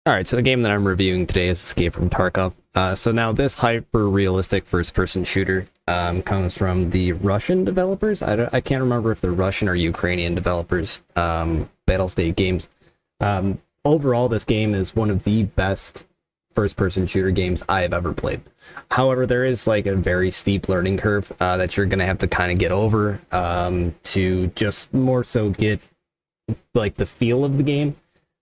All right, so the game that I'm reviewing today is Escape from Tarkov. So now this hyper-realistic first-person shooter comes from the Russian developers. I can't remember if they're Russian or Ukrainian developers. Battlestate Games. Overall, this game is one of the best first-person shooter games I have ever played. However, there is like a very steep learning curve that you're going to have to kind of get over to just more so get like the feel of the game.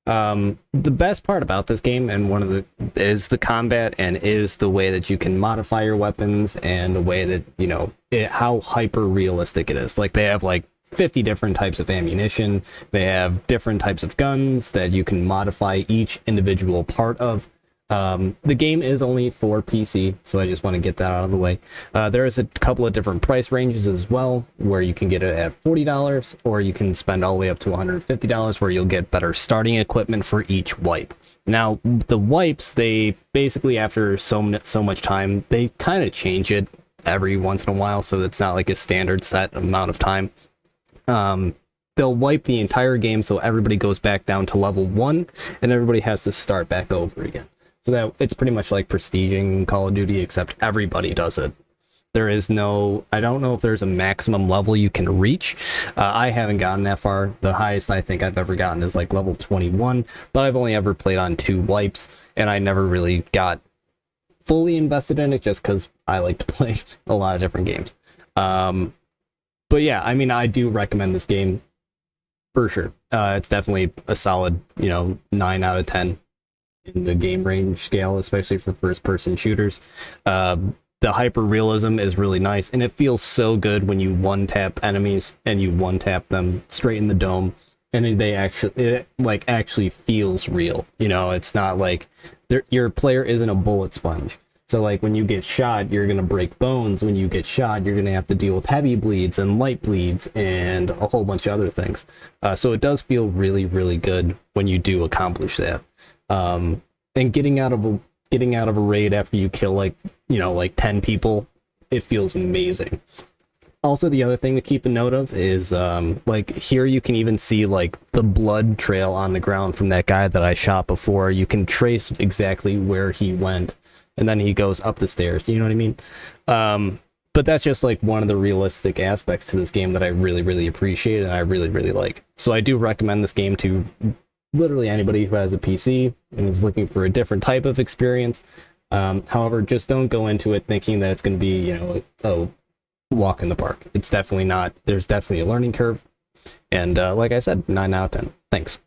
The best part about this game, and one of the, is the combat, and is the way that you can modify your weapons, and the way that, you know, how hyper realistic it is. Like, they have like 50 different types of ammunition. They have different types of guns that you can modify each individual part of. The game is only for PC, so I just want to get that out of the way. There is a couple of different price ranges as well, where you can get it at $40, or you can spend all the way up to $150, where you'll get better starting equipment for each wipe. Now, the wipes, they basically, after so much time, they kind of change it every once in a while, so it's not like a standard set amount of time. They'll wipe the entire game, so everybody goes back down to level 1, and everybody has to start back over again. So that it's pretty much like prestiging Call of Duty, except everybody does it. There is no, I don't know if there's a maximum level you can reach. I haven't gotten that far. The highest I think I've ever gotten is like level 21, but I've only ever played on 2 wipes, and I never really got fully invested in it just because I like to play a lot of different games. But yeah, I mean, I do recommend this game for sure. It's definitely a solid, 9 out of 10. In the game range scale, especially for first-person shooters. The hyper realism is really nice, and it feels so good when you one-tap enemies and you one-tap them straight in the dome, and it actually feels real. It's not like your player isn't a bullet sponge. So like when you get shot, you're gonna break bones. When you get shot, you're gonna have to deal with heavy bleeds and light bleeds and a whole bunch of other things. So it does feel really, really good when you do accomplish that. And getting out of a raid after you kill like 10 people, it feels amazing. Also, the other thing to keep a note of is like here you can even see like the blood trail on the ground from that guy that I shot before. You can trace exactly where he went, and then he goes up the stairs. You know what I mean? But that's just like one of the realistic aspects to this game that I really, really appreciate and I really, really like. So I do recommend this game to literally anybody who has a PC and is looking for a different type of experience. However, just don't go into it thinking that it's going to be, a walk in the park. It's definitely not. There's definitely a learning curve. And like I said, 9 out of 10. Thanks.